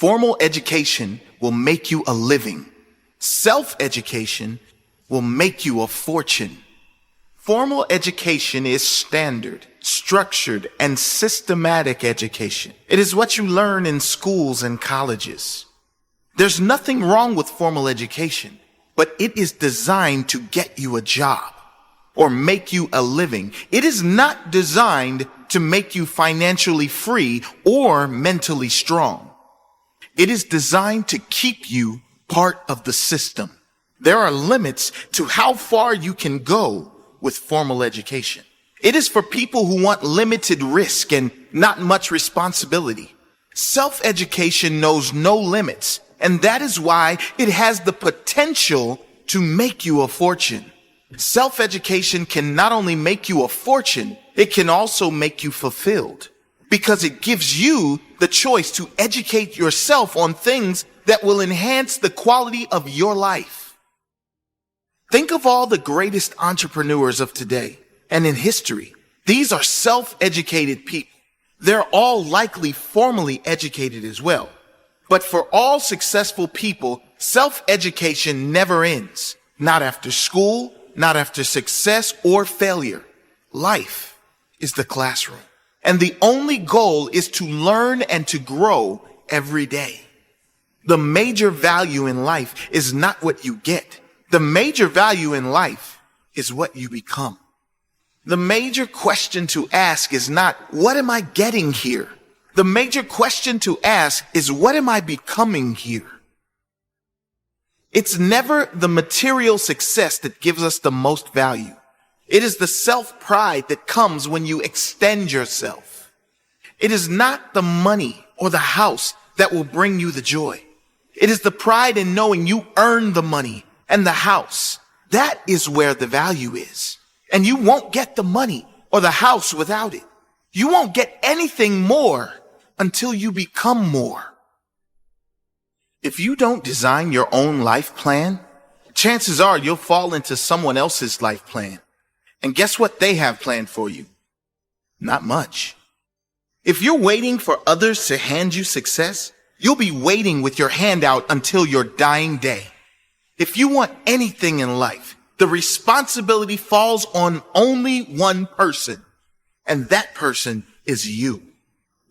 Formal education will make you a living. Self-education will make you a fortune. Formal education is standard, structured, and systematic education. It is what you learn in schools and colleges. There's nothing wrong with formal education, but it is designed to get you a job or make you a living. It is not designed to make you financially free or mentally strong. It is designed to keep you part of the system. There are limits to how far you can go with formal education. It is for people who want limited risk and not much responsibility. Self-education knows no limits, and that is why it has the potential to make you a fortune. Self-education can not only make you a fortune, it can also make you fulfilled, because it gives you the choice to educate yourself on things that will enhance the quality of your life. Think of all the greatest entrepreneurs of today and in history. These are self-educated people. They're all likely formally educated as well. But for all successful people, self-education never ends. Not after school, not after success or failure. Life is the classroom. And the only goal is to learn and to grow every day. The major value in life is not what you get. The major value in life is what you become. The major question to ask is not, what am I getting here? The major question to ask is, what am I becoming here? It's never the material success that gives us the most value. It is the self-pride that comes when you extend yourself. It is not the money or the house that will bring you the joy. It is the pride in knowing you earned the money and the house. That is where the value is. And you won't get the money or the house without it. You won't get anything more until you become more. If you don't design your own life plan, chances are you'll fall into someone else's life plan. And guess what they have planned for you? Not much. If you're waiting for others to hand you success, you'll be waiting with your hand out until your dying day. If you want anything in life, the responsibility falls on only one person, and that person is you.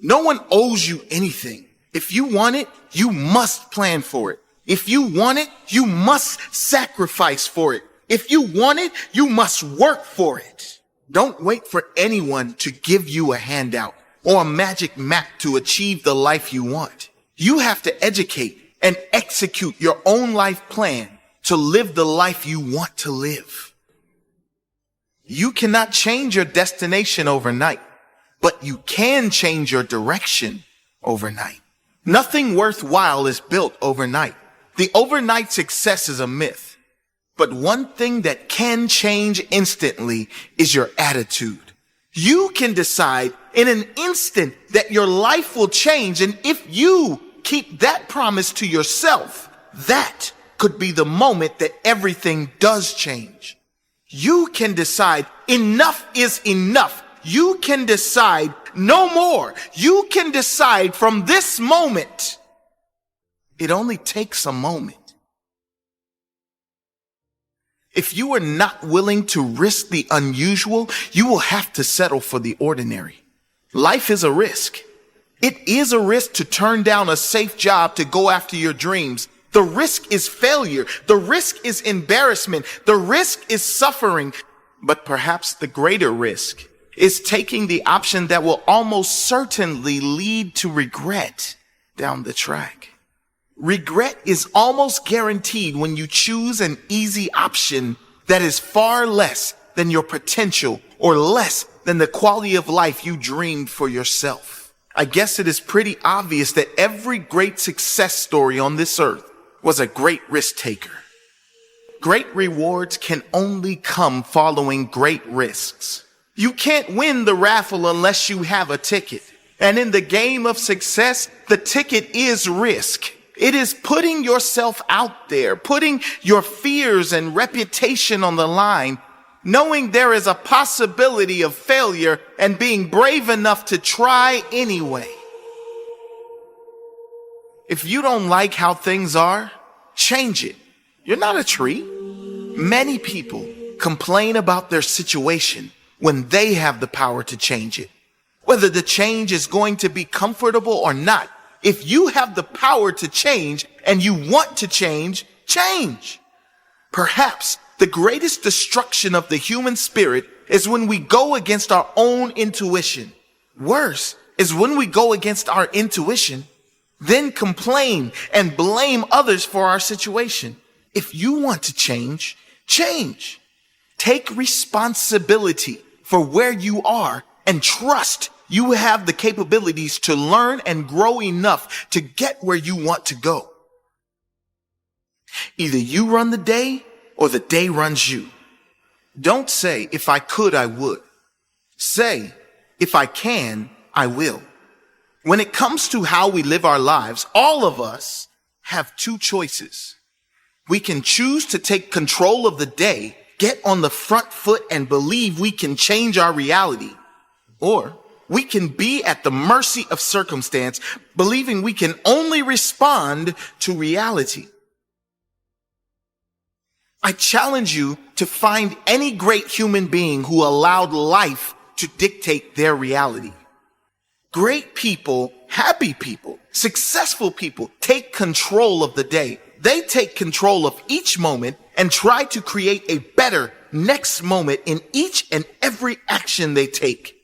No one owes you anything. If you want it, you must plan for it. If you want it, you must sacrifice for it. If you want it, you must work for it. Don't wait for anyone to give you a handout or a magic map to achieve the life you want. You have to educate and execute your own life plan to live the life you want to live. You cannot change your destination overnight, but you can change your direction overnight. Nothing worthwhile is built overnight. The overnight success is a myth. But one thing that can change instantly is your attitude. You can decide in an instant that your life will change, and if you keep that promise to yourself, that could be the moment that everything does change. You can decide enough is enough. You can decide no more. You can decide from this moment. It only takes a moment. If you are not willing to risk the unusual, you will have to settle for the ordinary. Life is a risk. It is a risk to turn down a safe job to go after your dreams. The risk is failure. The risk is embarrassment. The risk is suffering. But perhaps the greater risk is taking the option that will almost certainly lead to regret down the track. Regret is almost guaranteed when you choose an easy option that is far less than your potential or less than the quality of life you dreamed for yourself. I guess it is pretty obvious that every great success story on this earth was a great risk taker. Great rewards can only come following great risks. You can't win the raffle unless you have a ticket. And in the game of success, the ticket is risk. It is putting yourself out there, putting your fears and reputation on the line, knowing there is a possibility of failure and being brave enough to try anyway. If you don't like how things are, change it. You're not a tree. Many people complain about their situation when they have the power to change it. Whether the change is going to be comfortable or not, if you have the power to change and you want to change, change. Perhaps the greatest destruction of the human spirit is when we go against our own intuition. Worse is when we go against our intuition, then complain and blame others for our situation. If you want to change, change. Take responsibility for where you are and trust you have the capabilities to learn and grow enough to get where you want to go. Either you run the day or the day runs you. Don't say, if I could, I would. Say, if I can, I will. When it comes to how we live our lives, all of us have two choices. We can choose to take control of the day, get on the front foot and believe we can change our reality. Or we can be at the mercy of circumstance, believing we can only respond to reality. I challenge you to find any great human being who allowed life to dictate their reality. Great people, happy people, successful people take control of the day. They take control of each moment and try to create a better next moment in each and every action they take.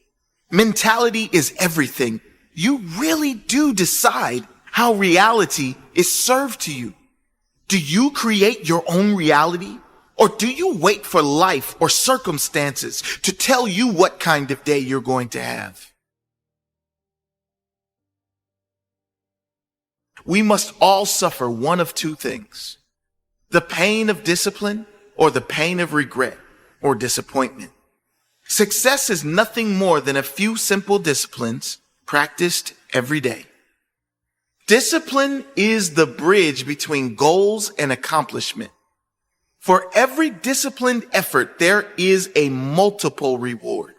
Mentality is everything. You really do decide how reality is served to you. Do you create your own reality? Or do you wait for life or circumstances to tell you what kind of day you're going to have? We must all suffer one of two things: the pain of discipline or the pain of regret or disappointment. Success is nothing more than a few simple disciplines practiced every day. Discipline is the bridge between goals and accomplishment. For every disciplined effort, there is a multiple reward.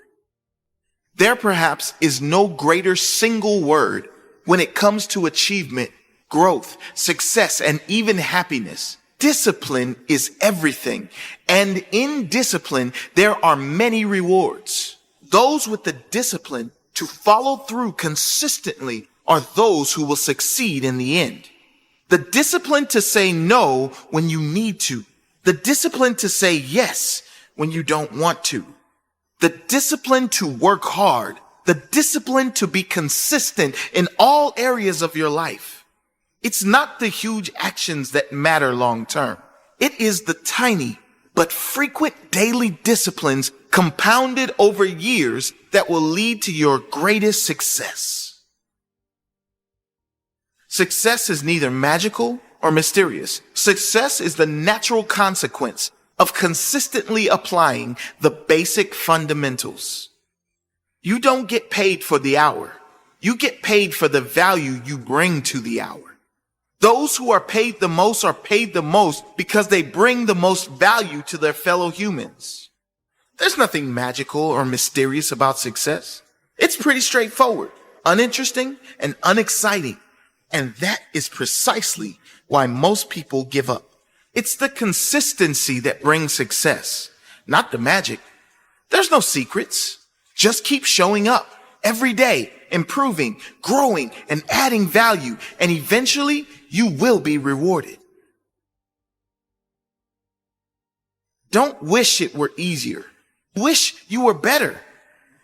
There perhaps is no greater single word when it comes to achievement, growth, success, and even happiness. Discipline is everything. And in discipline, there are many rewards. Those with the discipline to follow through consistently are those who will succeed in the end. The discipline to say no when you need to. The discipline to say yes when you don't want to. The discipline to work hard. The discipline to be consistent in all areas of your life. It's not the huge actions that matter long term. It is the tiny but frequent daily disciplines compounded over years that will lead to your greatest success. Success is neither magical or mysterious. Success is the natural consequence of consistently applying the basic fundamentals. You don't get paid for the hour. You get paid for the value you bring to the hour. Those who are paid the most because they bring the most value to their fellow humans. There's nothing magical or mysterious about success. It's pretty straightforward, uninteresting, and unexciting. And that is precisely why most people give up. It's the consistency that brings success, not the magic. There's no secrets. Just keep showing up every day, improving, growing, and adding value, and eventually you will be rewarded. Don't wish it were easier. Wish you were better.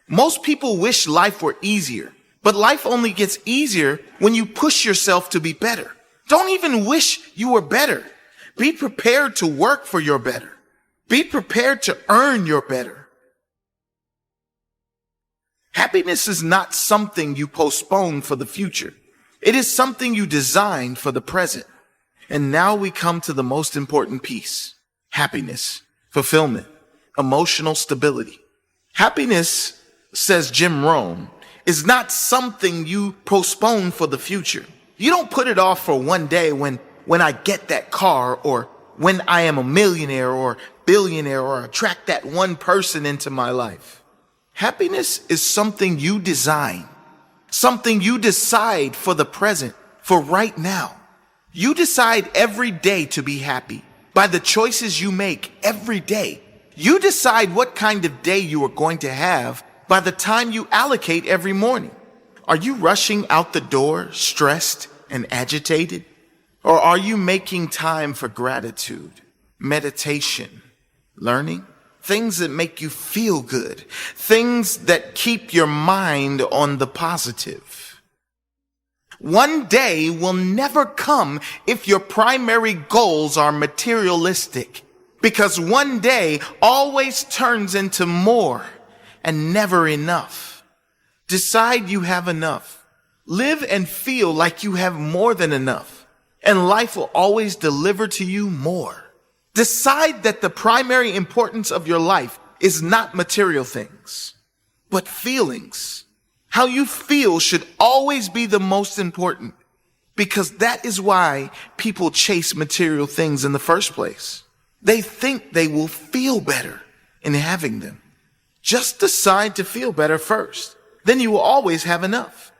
Most people wish life were easier, but life only gets easier when you push yourself to be better. Don't even wish you were better. Be prepared to work for your better. Be prepared to earn your better. Happiness is not something you postpone for the future. It is something you design for the present. And now we come to the most important piece: happiness, fulfillment, emotional stability. Happiness, says Jim Rohn, is not something you postpone for the future. You don't put it off for one day when I get that car, or when I am a millionaire or billionaire, or attract that one person into my life. Happiness is something you design, something you decide for the present, for right now. You decide every day to be happy by the choices you make every day. You decide what kind of day you are going to have by the time you allocate every morning. Are you rushing out the door, stressed and agitated? Or are you making time for gratitude, meditation, learning? Things that make you feel good. Things that keep your mind on the positive. One day will never come if your primary goals are materialistic, because one day always turns into more and never enough. Decide you have enough. Live and feel like you have more than enough, and life will always deliver to you more. Decide that the primary importance of your life is not material things, but feelings. How you feel should always be the most important, because that is why people chase material things in the first place. They think they will feel better in having them. Just decide to feel better first. Then you will always have enough.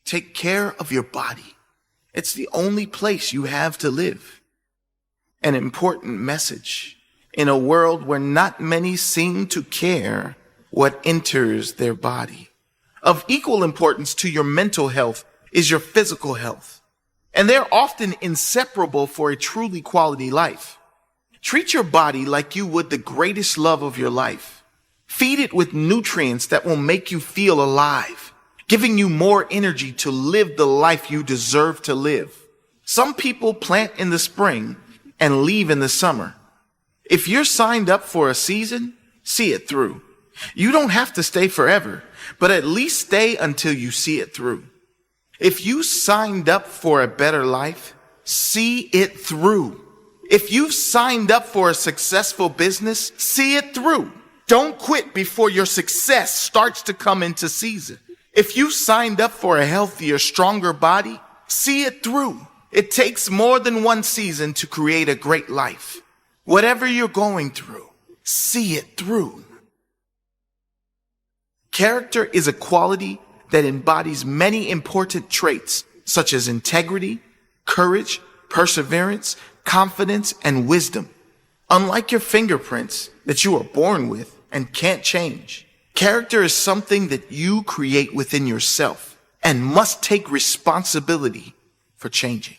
Take care of your body. It's the only place you have to live. An important message in a world where not many seem to care what enters their body. Of equal importance to your mental health is your physical health, and they're often inseparable for a truly quality life. Treat your body like you would the greatest love of your life. Feed it with nutrients that will make you feel alive, giving you more energy to live the life you deserve to live. Some people plant in the spring and leave in the summer. If you're signed up for a season, see it through. You don't have to stay forever, but at least stay until you see it through. If you signed up for a better life, see it through. If you've signed up for a successful business, see it through. Don't quit before your success starts to come into season. If you signed up for a healthier, stronger body, see it through. It takes more than one season to create a great life. Whatever you're going through, see it through. Character is a quality that embodies many important traits such as integrity, courage, perseverance, confidence, and wisdom. Unlike your fingerprints that you are born with and can't change, character is something that you create within yourself and must take responsibility for changing.